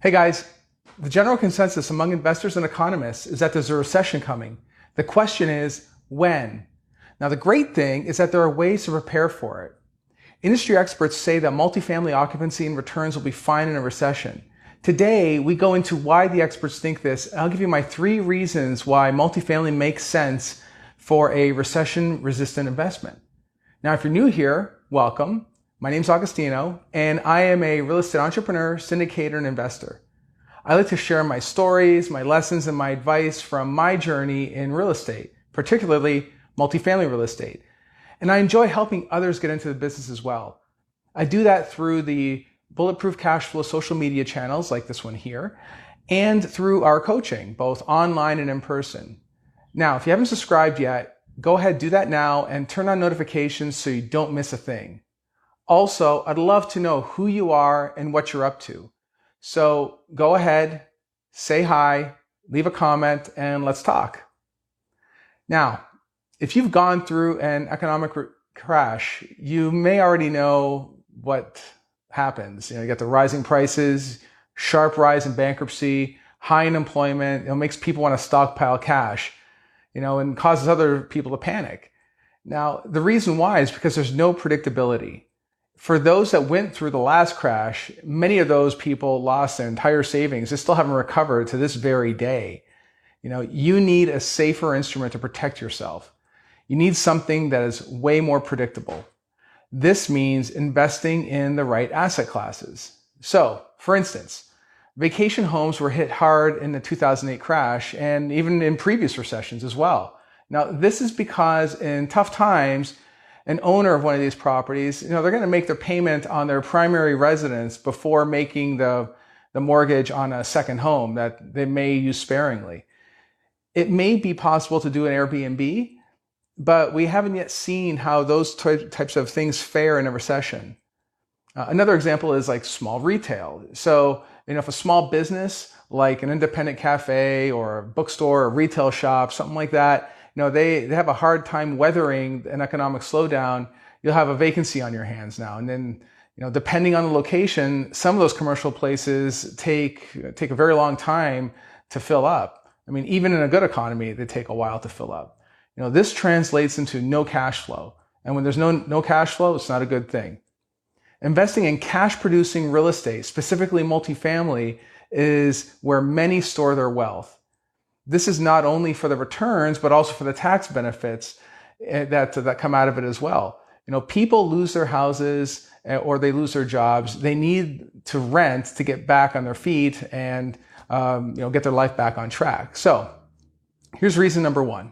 Hey guys, the general consensus among investors and economists is that there's a recession coming. The question is, when? Now, the great thing is that there are ways to prepare for it. Industry experts say that multifamily occupancy and returns will be fine in a recession. Today, we go into why the experts think this, and I'll give you my 3 reasons why multifamily makes sense for a recession-resistant investment. Now, if you're new here, welcome. My name's Agostino, and I am a real estate entrepreneur, syndicator, and investor. I like to share my stories, my lessons, and my advice from my journey in real estate, particularly multifamily real estate. And I enjoy helping others get into the business as well. I do that through the Bulletproof Cashflow social media channels like this one here, and through our coaching, both online and in person. Now, if you haven't subscribed yet, go ahead, do that now, and turn on notifications so you don't miss a thing. Also, I'd love to know who you are and what you're up to. So go ahead, say hi, leave a comment, and let's talk. Now, if you've gone through an economic crash, you may already know what happens. You get the rising prices, sharp rise in bankruptcy, high unemployment. It makes people want to stockpile cash, and causes other people to panic. Now, the reason why is because there's no predictability. For those that went through the last crash, many of those people lost their entire savings. They still haven't recovered to this very day. You need a safer instrument to protect yourself. You need something that is way more predictable. This means investing in the right asset classes. So, for instance, vacation homes were hit hard in the 2008 crash and even in previous recessions as well. Now, this is because in tough times, an owner of one of these properties, they're going to make their payment on their primary residence before making the mortgage on a second home that they may use sparingly. It may be possible to do an Airbnb, but we haven't yet seen how those types of things fare in a recession. Another example is like small retail. So, if a small business like an independent cafe or a bookstore or retail shop, something like that, they have a hard time weathering an economic slowdown. You'll have a vacancy on your hands now. And then, depending on the location, some of those commercial places take a very long time to fill up. Even in a good economy, they take a while to fill up. This translates into no cash flow. And when there's no cash flow, it's not a good thing. Investing in cash producing real estate, specifically multifamily, is where many store their wealth. This is not only for the returns, but also for the tax benefits that come out of it as well. People lose their houses or they lose their jobs. They need to rent to get back on their feet and get their life back on track. So here's reason number 1.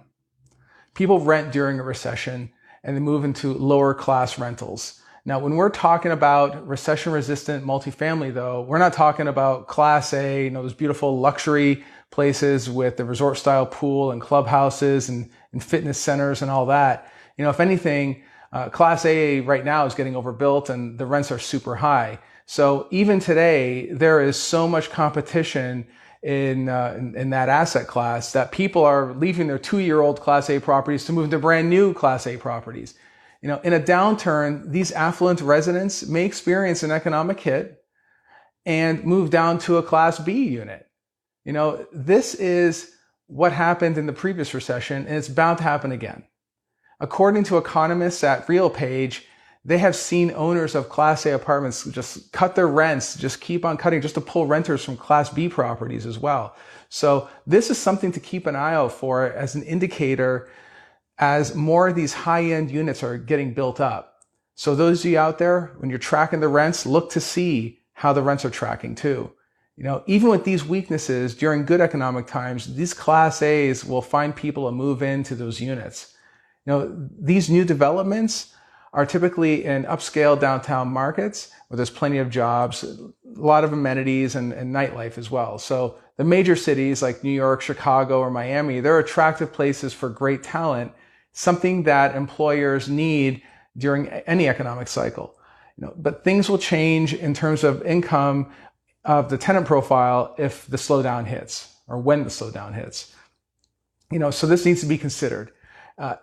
People rent during a recession and they move into lower class rentals. Now, when we're talking about recession-resistant multifamily, though, we're not talking about Class A, those beautiful luxury places with the resort-style pool and clubhouses and fitness centers and all that. If anything, Class A right now is getting overbuilt and the rents are super high. So even today, there is so much competition in that asset class that people are leaving their 2-year-old Class A properties to move to brand new Class A properties. In a downturn, these affluent residents may experience an economic hit and move down to a Class B unit. This is what happened in the previous recession, and it's bound to happen again. According to economists at RealPage, they have seen owners of Class A apartments just cut their rents, just keep on cutting, just to pull renters from Class B properties as well. So this is something to keep an eye out for as an indicator as more of these high-end units are getting built up. So those of you out there, when you're tracking the rents, look to see how the rents are tracking too. Even with these weaknesses during good economic times, these Class A's will find people to move into those units. These new developments are typically in upscale downtown markets where there's plenty of jobs, a lot of amenities and nightlife as well. So the major cities like New York, Chicago, or Miami, they're attractive places for great talent, something that employers need during any economic cycle. But things will change in terms of income of the tenant profile if the slowdown hits or when the slowdown hits. So this needs to be considered.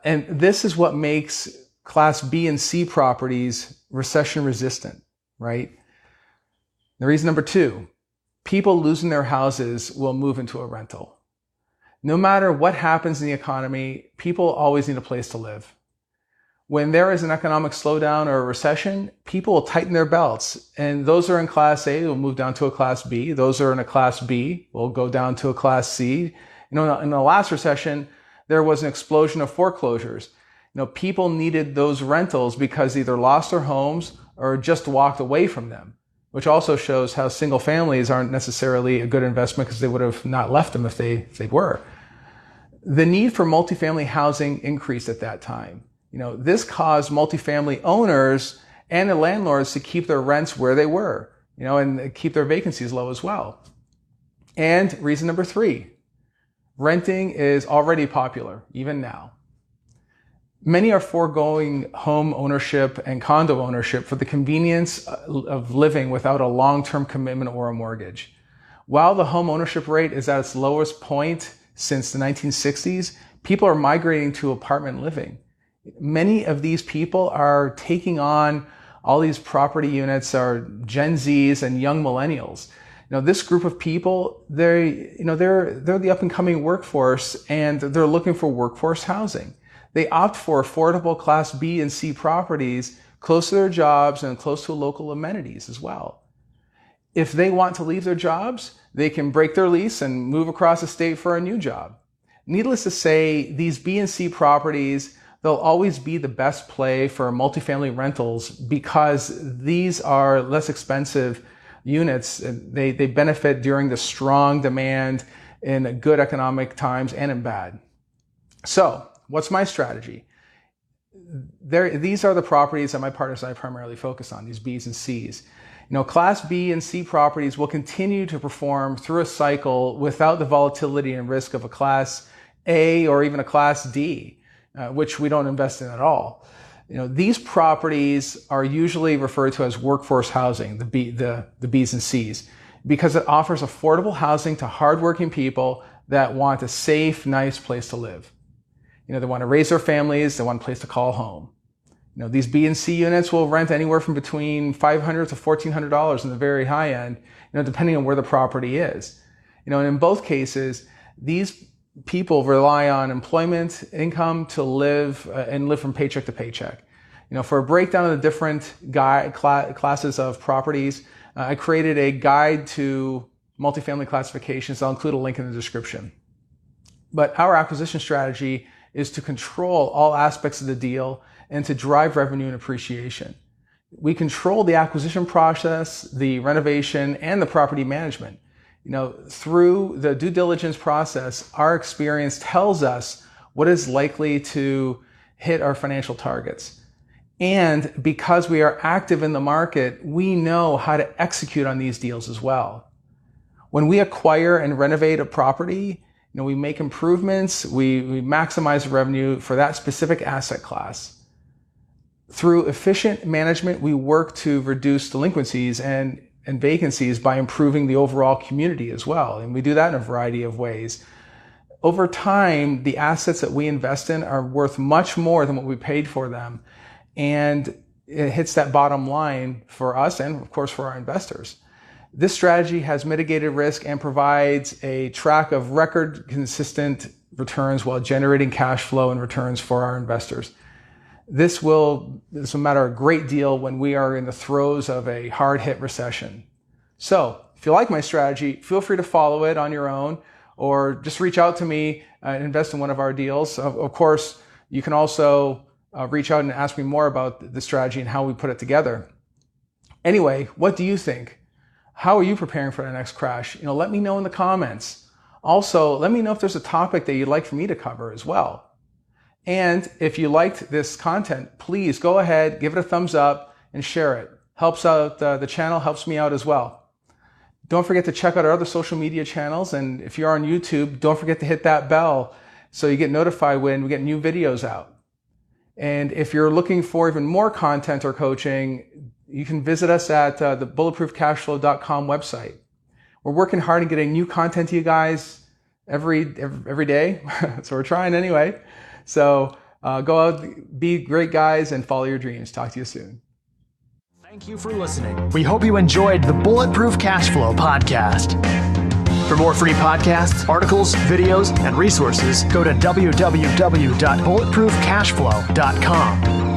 And this is what makes Class B and C properties recession resistant, right? The reason number 2, people losing their houses will move into a rental. No matter what happens in the economy, people always need a place to live. When there is an economic slowdown or a recession, people will tighten their belts. And those who are in Class A will move down to a Class B. Those who are in a Class B will go down to a Class C. In the last recession, there was an explosion of foreclosures. People needed those rentals because they either lost their homes or just walked away from them, which also shows how single families aren't necessarily a good investment because they would have not left them if they were. The need for multifamily housing increased at that time. This caused multifamily owners and the landlords to keep their rents where they were, and keep their vacancies low as well. And reason number 3, renting is already popular, even now. Many are foregoing home ownership and condo ownership for the convenience of living without a long-term commitment or a mortgage. While the home ownership rate is at its lowest point since the 1960s, people are migrating to apartment living. Many of these people are taking on all these property units, are Gen Zs and young millennials. This group of people, they're the up and coming workforce, and they're looking for workforce housing. They opt for affordable Class B and C properties close to their jobs and close to local amenities as well. If they want to leave their jobs, they can break their lease and move across the state for a new job. Needless to say, these B and C properties, they'll always be the best play for multifamily rentals because these are less expensive units. They benefit during the strong demand in good economic times and in bad. So, what's my strategy? These are the properties that my partners and I primarily focus on, these Bs and Cs. Class B and C properties will continue to perform through a cycle without the volatility and risk of a Class A or even a Class D, which we don't invest in at all. These properties are usually referred to as workforce housing, the Bs and Cs, because it offers affordable housing to hardworking people that want a safe, nice place to live. They want to raise their families, they want a place to call home. These B and C units will rent anywhere from between $500 to $1,400 in the very high end, depending on where the property is. And in both cases, these people rely on employment income to live and live from paycheck to paycheck. For a breakdown of the different classes of properties, I created a guide to multifamily classifications. I'll include a link in the description. But our acquisition strategy is to control all aspects of the deal and to drive revenue and appreciation. We control the acquisition process, the renovation, and the property management. Through the due diligence process, our experience tells us what is likely to hit our financial targets. And because we are active in the market, we know how to execute on these deals as well. When we acquire and renovate a property, we make improvements, we maximize revenue for that specific asset class. Through efficient management, we work to reduce delinquencies and vacancies by improving the overall community as well. And we do that in a variety of ways. Over time, the assets that we invest in are worth much more than what we paid for them. And it hits that bottom line for us and, of course, for our investors. This strategy has mitigated risk and provides a track of record consistent returns while generating cash flow and returns for our investors. This will matter a great deal when we are in the throes of a hard-hit recession. So, if you like my strategy, feel free to follow it on your own or just reach out to me and invest in one of our deals. Of course, you can also reach out and ask me more about the strategy and how we put it together. Anyway, what do you think? How are you preparing for the next crash? Let me know in the comments. Also, let me know if there's a topic that you'd like for me to cover as well. And if you liked this content, please go ahead, give it a thumbs up and share it. Helps out the channel, helps me out as well. Don't forget to check out our other social media channels. And if you're on YouTube, don't forget to hit that bell so you get notified when we get new videos out. And if you're looking for even more content or coaching, you can visit us at the bulletproofcashflow.com website. We're working hard on getting new content to you guys every day. So we're trying anyway. So go out, be great guys, and follow your dreams. Talk to you soon. Thank you for listening. We hope you enjoyed the Bulletproof Cashflow podcast. For more free podcasts, articles, videos, and resources, go to www.bulletproofcashflow.com.